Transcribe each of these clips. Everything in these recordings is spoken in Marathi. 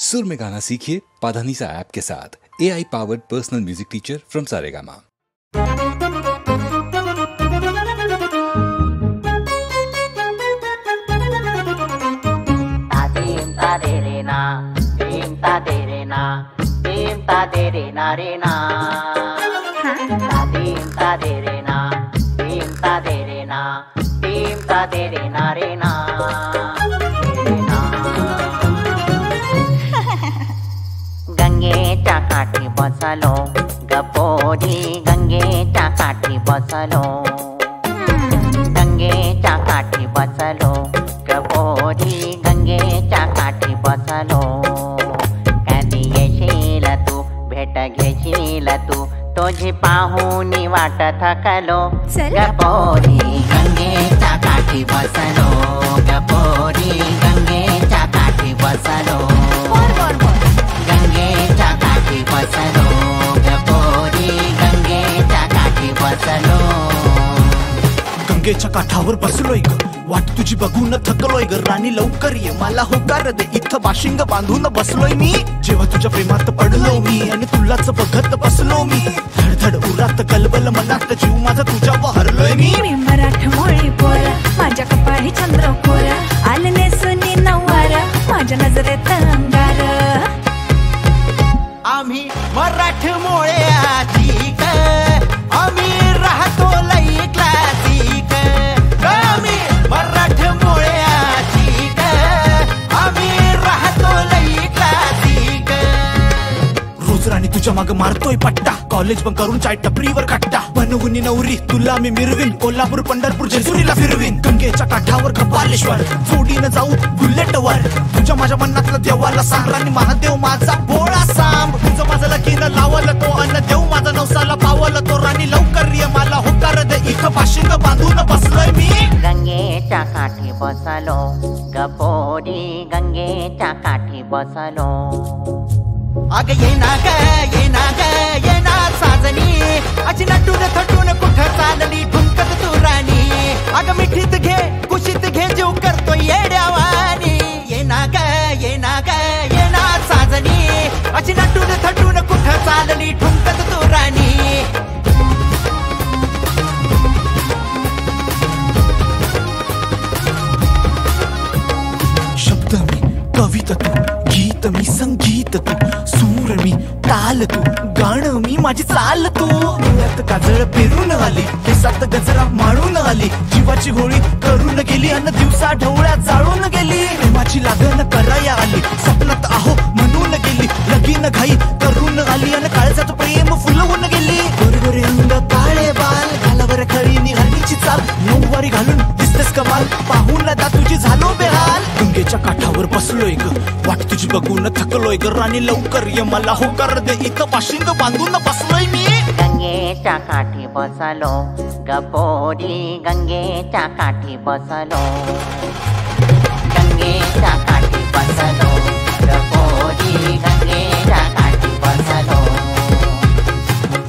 सुर में गाना सीखिए पाधानीसा ऐप के साथ। AI powered personal music teacher from Saregama. गंगेच्या काठी बसलो गपोरी, गंगेच्या काठी बसलो, गंगेच्या काठी बसलो गपोरी, गंगेच्या काठी बसलो। कधी येशील तू, भेट घेशील तू, तुझी पाहुणी वाट थकलो। गपोरी गंगेच्या काठी बसलो, गपोरी गंगेच्या काठी बसलो, गंगेच्या काठी बसलो गपोरी, गंगेच्या काठी बसलो। गंगेच्या काठावर बसलोय ग, वाट तुझी बघून थकलोय ग। राणी लवकर ये, मला होकार दे, इथं बाशिंग बांधून बसलोय मी। जेव्हा तुझ्या प्रेमात पडलो मी आणि तुलाच बघत बसलो मी, धडधड उरात कलबल मनात जीव माझा तुझ्यावर हरलोय मी। मी मराठमोळी पोरा, माझ्या कपाळी चंद्र कोरा, आले नेसुनी नववार, माझ्या नजरेत अंगार। आम्ही मराठमोळे आधिक, आम्ही राहतो लई क्लासिक। आम्ही मराठमोळे आधिक, आम्ही राहतो लई क्लासिक। रोज राणी तुझ्या माग मारतोय पट्टा, कॉलेज पण करून चाय टपरीवर कट्टा, बनवून नवरी तुला मी मिरवीन, कोल्हापूर पंढरपूर जेजुरीला फिरवीन। गंगेच्या काठावर कपालेश्वर, जोडीनं जाऊ बुलेटवर, तुझ्या माझ्या मनातलं देवाला सांग, राणी महादेव माझा भोळा सांब। तुझं माझं लगीन लावलं तो, अन्न देव माझा नवसाला पावलं तो, राणी लवकर ये, मला होकार दे, इथं बाशिंग बांधून बसलोय मी। गंगेच्या काठी बसलो गपोरी, गंगेच्या काठी बसलो। अग ये ना ग, ये ना ग, ये ना साजनी, अशी नटून थटून कुठं चालली ठुमकत तू राणी। अग मिठीत घे, कुशीत घे, जीव करतो येड्यावानी। ये ना ग, ये ना ग, ये ना साजनी, अशी नटून थटून कुठं चालली ठुमकत तू राणी। शब्द मी, कविता तू, गीत मी, संगीत तू, सूर मी, ताल तू, गाणं मी, माझी चाल तू। डोळ्यात काजळ पेरून आली, केसात गजरा माळून आली, जीवाची होळी करून गेली अन दिवसा ढवळ्या जाळून गेली। प्रेमाची लागण कराया आली, स्वप्नात आहो म्हणून गेली, लगीन घाई करून आली अन काळजात प्रेम फुलवून गेली। गोरे अंग काळे बाल, घालावर खळी निघालीची चाल, नऊवारी घालून दिसतेस कमाल, पाहून दा तुझी झालो बेहाल। गंगेच्या काठावर बसलोय ग, वाट तुझी बघून थकलोय ग, राणी लवकर ये, मला होकार दे, इथं बाशिंग बांधून बसलोय मी। गंगेच्या काठी बसलो गपोरी, गंगेच्या काठी बसलो, गंगेच्या काठी बसलो गपोरी, गंगेच्या काठी बसलो।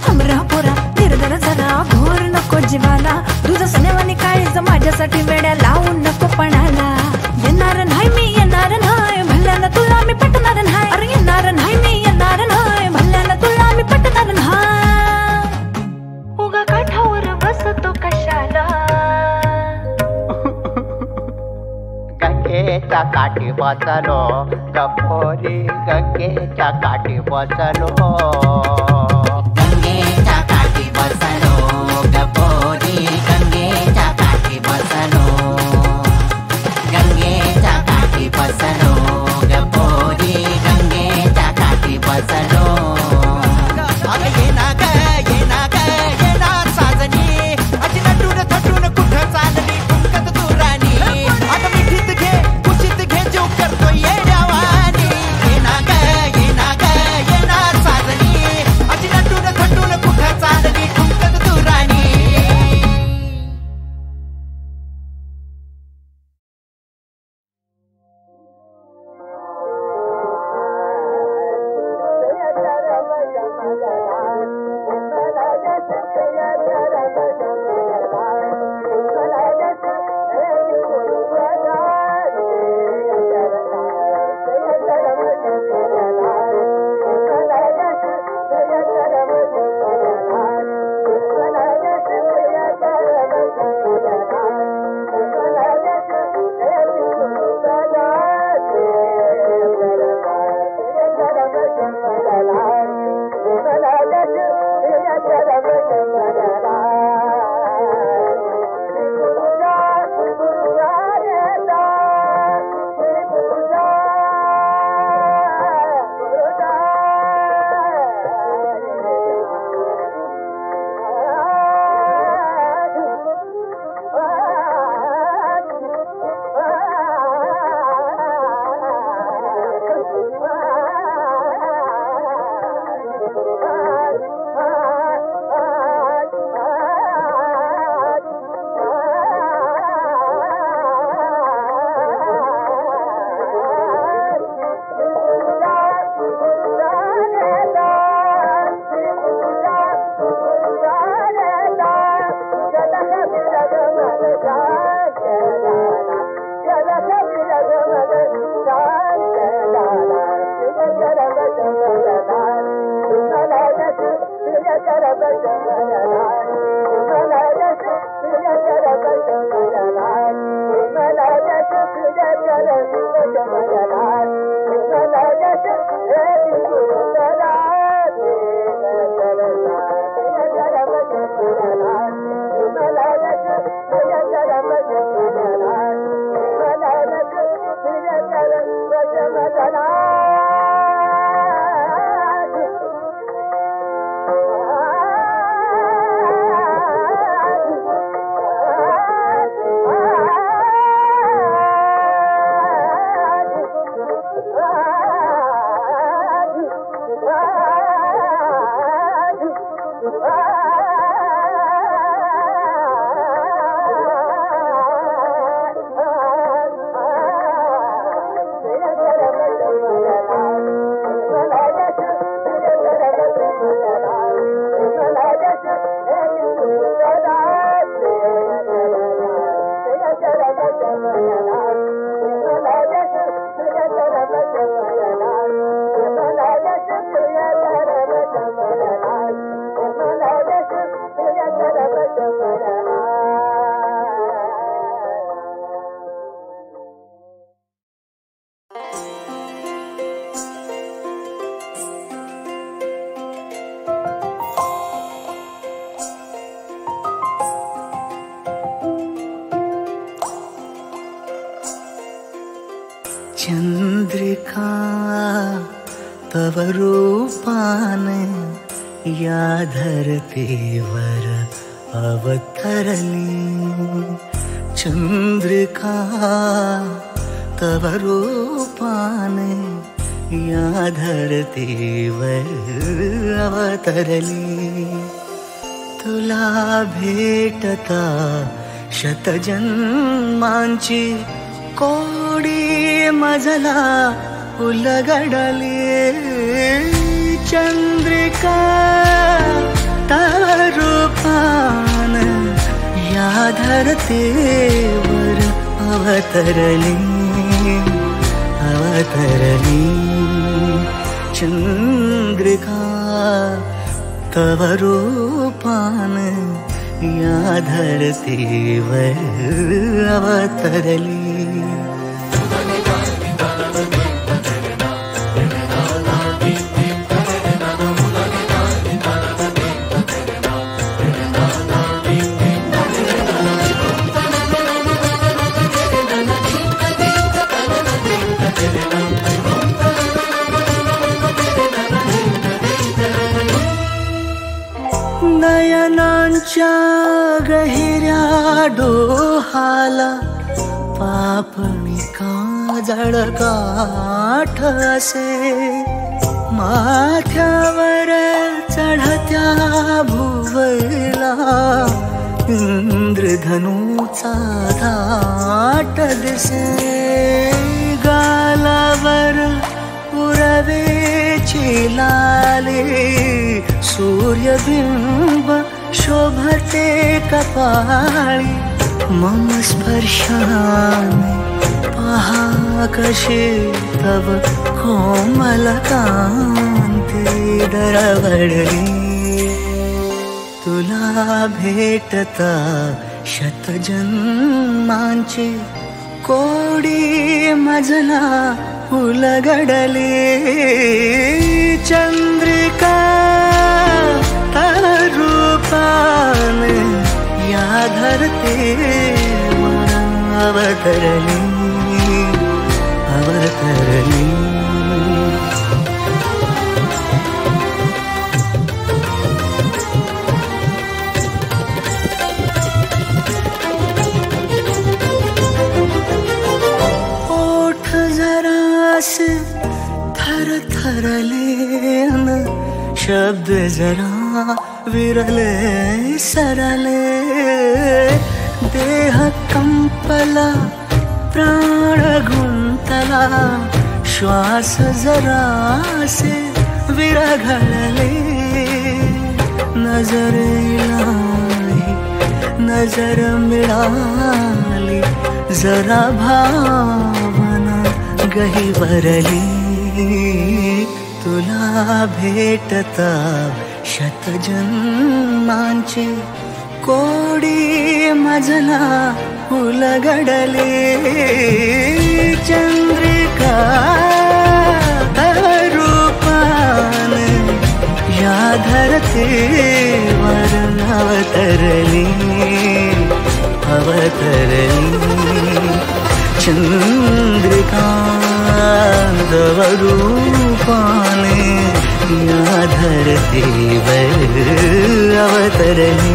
हमरा पोरा निर्धर जरा, घोर नको जीवाला, तुझं सोन्यावानी काळीज माझ्यासाठी वेड्या लावून नको पणाला। येणार नाही मी, येणार नाही, भल्यानं तुला मी पटणार नाही, अरे येणार नाही मी, येणार नाही, भल्यानं तुला मी पटणार नाही। उगा काठावर बसतो कशाला, गंगेच्या काठी बसलो गपोरी, गंगेच्या काठी बसलो, गंगेच्या काठी बसलो गपोरी, गंगेच्या काठी बसलो, गंगेच्या काठी बसलो गपोरी, गंगेच्या काठी बसलो। अग ये ना ग, ये ना ग, ये ना साजनी, अशी नटून थटून कुठं चालली ठुमकत तू राणी। अग मिठीत घे, कुशीत घे, जीव करतो येड्यावानी। ये ना ग, ये ना ग, ये ना साजनी, अशी नटून थटून कुठं चालली ठुमकत तू तव रूपाने या धरतीवर अवतरली चंद्रिका तव रूपाने या धरतीवर अवतरली तुला भेटता शतजन्मांची कोडी मजला उलगडली चंद्रिका तव रूपान या धरतीवर अवतरली चंद्रिका तव रूपान या धरतीवर अवतरली नयनांच्या गहिऱ्या डोहाला पापणी काजळ काठ असे माथ्यावर चढत्या भुवला इंद्रधनुचा धाट दिसे गालावर उरवेची लाले सूर्यबिंब शोभते कपाळी मम स्पर्शाने पहा कशी तव कोमल कांती दरवळली तुला भेटता शतजन्मांची कोडी मजला उलगडली चंद्रिका तव रूपाने या धरतीवर अवतरली ओठ जरास थरथरले शब्द जरा विरले सरले देह कंपला प्राण गुंतला श्वास जरासे विरघळले नजर इलाही नजर मिळाली जरा भावना गहिवरली तुला भेटता शतजन्मांची कोडी मजला उलगडली चंद्रिका तव रूपान या धरतीवर अवतरली चंद्रिका तव रूपाने या धरतीवर अवतरली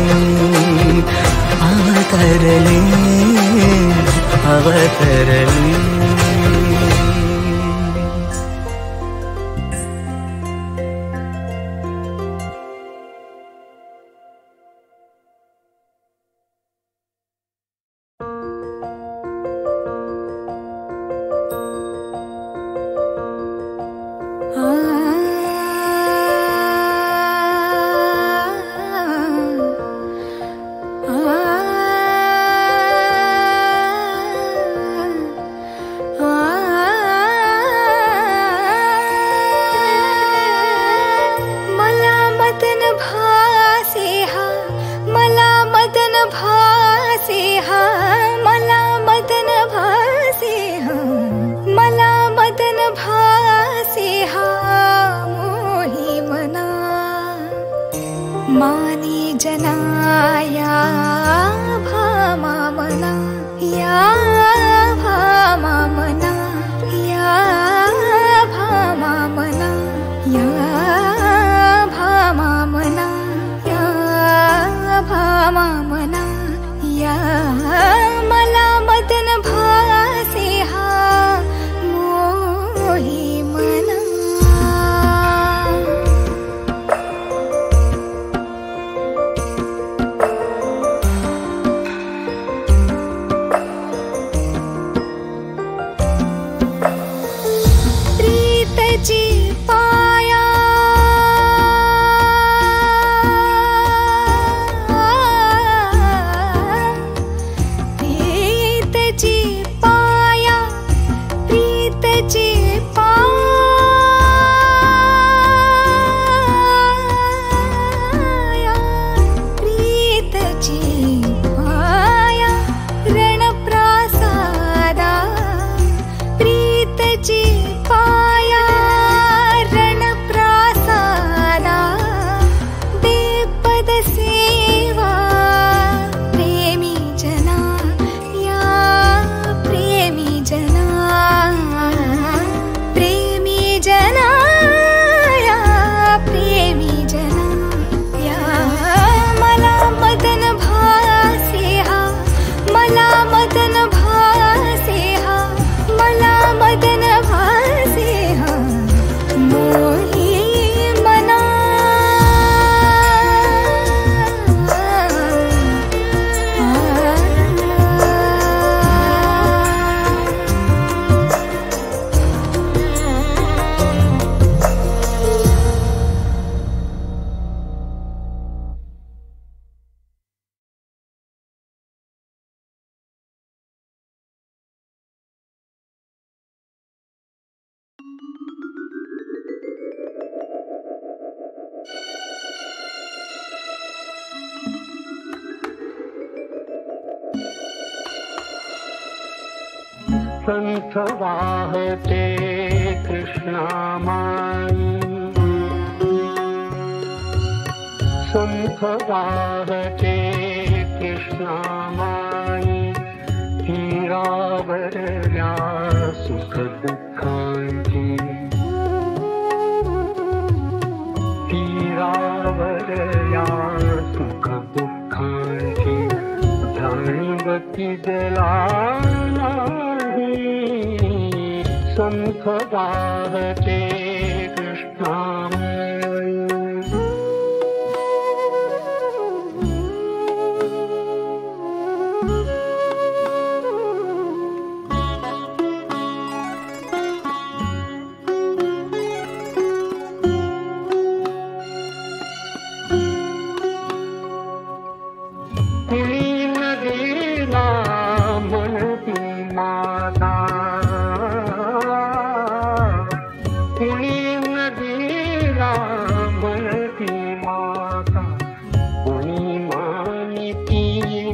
प्रीतेची पाया प्रीतेची पाया प्रीतेची पाया प्रीतेची पाया रणप्रासादा प्रीतेची पाया रणप्रासादा बेपद सेवा प्रेमी जना या प्रेमी जना प्रेमी जना या प्रेमी जना या मला मदन भासे हा मला मदन भासे हा मला मदन भासे हा मोही मना संथ वाहते कृष्णामाई संथ वाहते कृष्णामाई तीरावरल्या सुख दुःखांची तीरावरल्या सुख दुःखांची जाणीवती जला संथ वाहते कृष्णामाई कुणी नदीला म्हणती माता कुणी नदीला म्हणती माता कुणी मानिती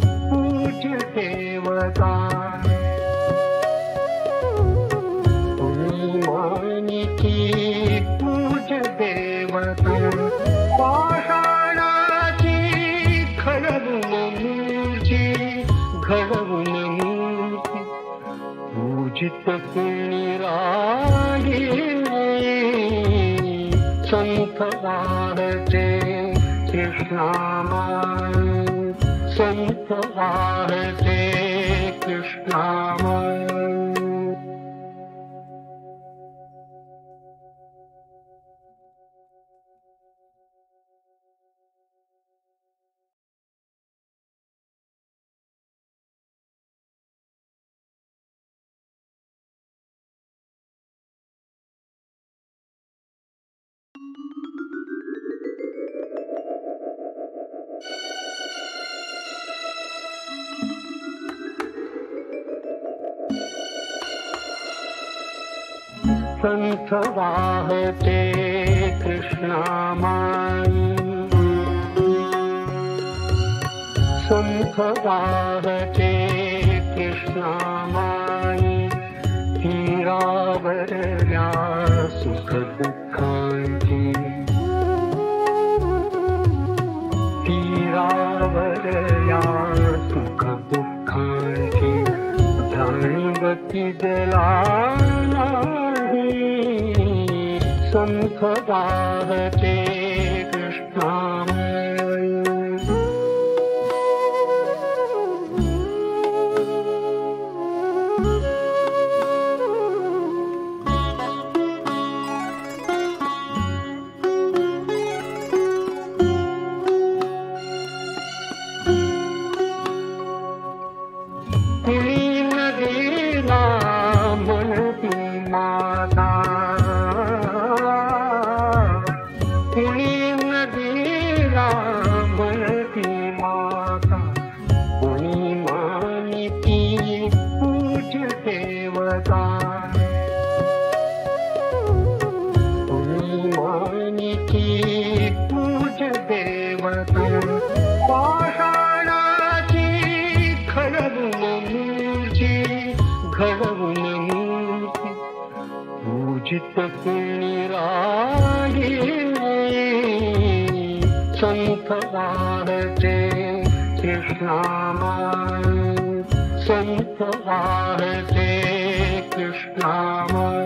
पूज देवता कुणी मानिती पूज देवता पाषाणाची घडवून मूर्ती घडवून मूर्ती पूजित कुणी राही संथ वाहते कृष्णामाई संथ वाहते कृष्णामाई संथ वाहते कृष्णामाई संथ वाहते कृष्णामाई तीरावरल्या सुख दुःखांची तीरावरल्या सुख दुःखांची जाणीवती जला संथ वाहते कृष्णामाई कुणी नदीला म्हणती माता पूज देवता पाषाणाची घडवून मूर्ती पूजित कुणी राही संत वाहते कृष्णामाय संत वाहते कृष्णामाय